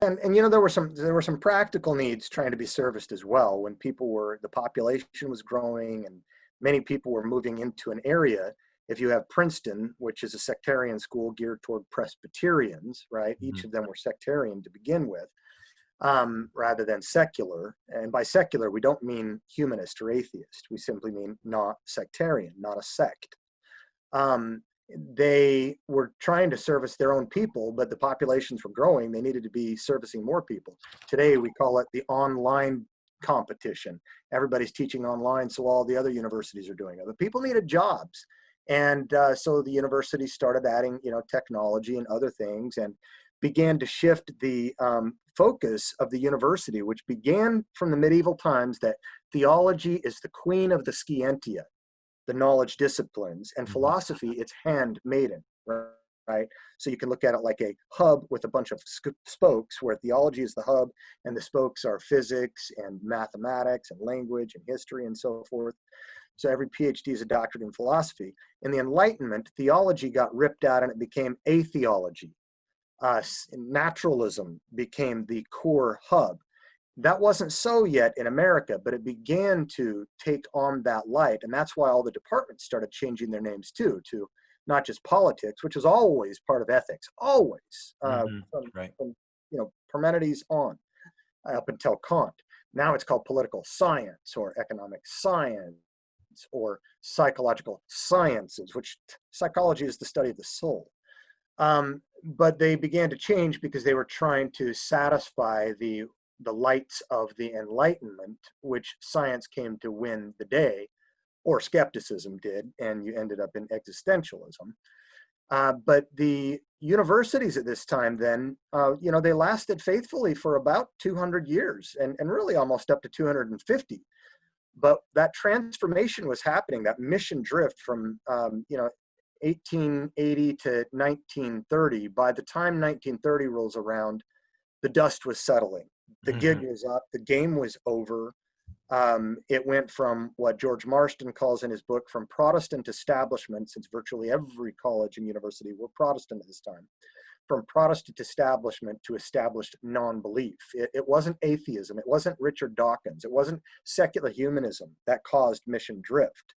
and there were some practical needs trying to be serviced as well when the population was growing and many people were moving into an area. If you have Princeton, which is a sectarian school geared toward Presbyterians, right? Each of them were sectarian to begin with, rather than secular. And by secular, we don't mean humanist or atheist. We simply mean not sectarian, not a sect. They were trying to service their own people, but the populations were growing. They needed to be servicing more people. Today, we call it the online competition. Everybody's teaching online, so all the other universities are doing it. But people needed jobs. And so the university started adding, technology and other things, and began to shift the focus of the university, which began from the medieval times that theology is the queen of the scientia, the knowledge disciplines, and philosophy, it's handmaiden, right? So you can look at it like a hub with a bunch of spokes, where theology is the hub and the spokes are physics and mathematics and language and history and so forth. So every PhD is a doctorate in philosophy. In the Enlightenment, theology got ripped out and it became atheology. Naturalism became the core hub. That wasn't so yet in America, but it began to take on that light. And that's why all the departments started changing their names too, to not just politics, which was always part of ethics, always, from Parmenides on, up until Kant. Now it's called political science or economic science or psychological sciences, which psychology is the study of the soul. But they began to change because they were trying to satisfy the lights of the Enlightenment, which science came to win the day, or skepticism did, and you ended up in existentialism. But the universities at this time then, they lasted faithfully for about 200 years and really almost up to 250. But that transformation was happening, that mission drift from, 1880 to 1930. By the time 1930 rolls around, the dust was settling. The gig was up, the game was over. It went from what George Marston calls in his book, from Protestant establishment, since virtually every college and university were Protestant at this time, from Protestant establishment to established non-belief. It wasn't atheism, it wasn't Richard Dawkins, it wasn't secular humanism that caused mission drift.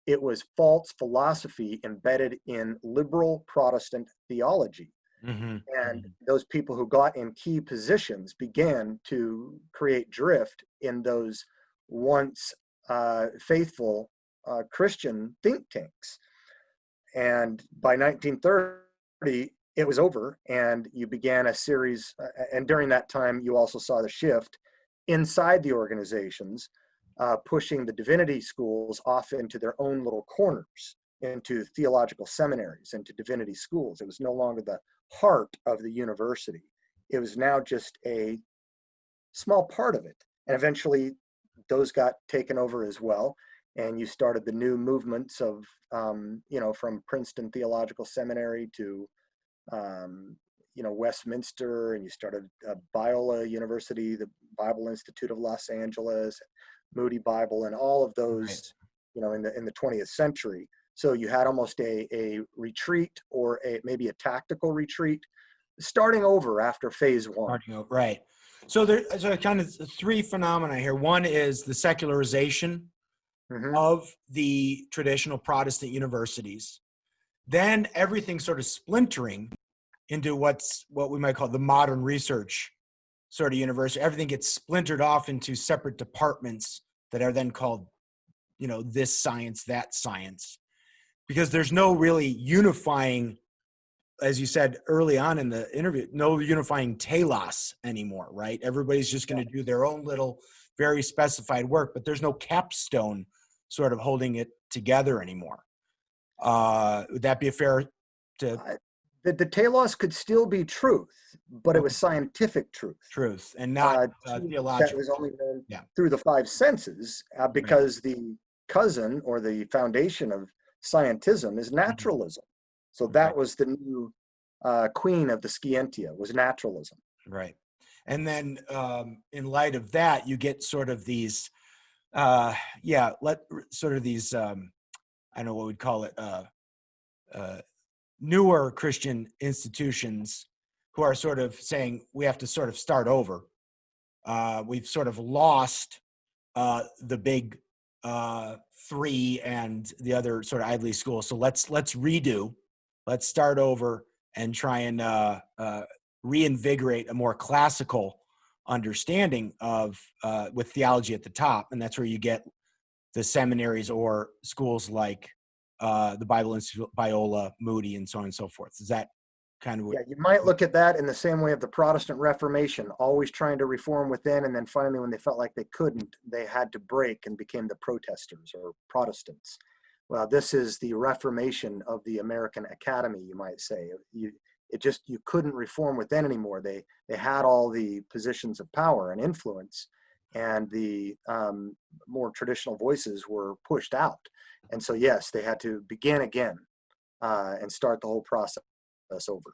It was false philosophy embedded in liberal Protestant theology. And those people who got in key positions began to create drift in those once faithful Christian think tanks. And by 1930, it was over, and you began a series, and during that time, you also saw the shift inside the organizations, pushing the divinity schools off into their own little corners, into theological seminaries, into divinity schools. It was no longer the heart of the university. It was now just a small part of it. And eventually those got taken over as well. And you started the new movements of, from Princeton Theological Seminary to, Westminster, and you started Biola University, the Bible Institute of Los Angeles, Moody Bible, and all of those, in the 20th century. So you had almost a retreat, or maybe a tactical retreat, starting over after phase one. Right. So there's kind of three phenomena here. One is the secularization of the traditional Protestant universities. Then everything sort of splintering into what we might call the modern research sort of university. Everything gets splintered off into separate departments that are then called, this science, that science. Because there's no really unifying, as you said early on in the interview, no unifying telos anymore, right? Everybody's just going to do their own little, very specified work, but there's no capstone sort of holding it together anymore. Would that be a fair to? The telos could still be truth, but it was scientific truth. Truth, and not theological. That was only known through the five senses, because the cousin or the foundation of scientism is naturalism. So that was the new queen of the scientia, was naturalism. Right. And then in light of that, you get sort of these, I don't know what we'd call it, newer Christian institutions who are sort of saying we have to sort of start over. We've sort of lost the big three and the other sort of Ivy League schools. So let's redo, let's start over and try and reinvigorate a more classical understanding of with theology at the top, and that's where you get the seminaries or schools like the Bible Institute, Biola, Moody, and so on and so forth. Is that kind of what? Yeah, you might look at that in the same way of the Protestant Reformation, always trying to reform within, and then finally, when they felt like they couldn't, they had to break and became the protesters or Protestants. Well, this is the Reformation of the American Academy, you might say. You couldn't reform within anymore. They had all the positions of power and influence, and the more traditional voices were pushed out. And so, yes, they had to begin again and start the whole process over.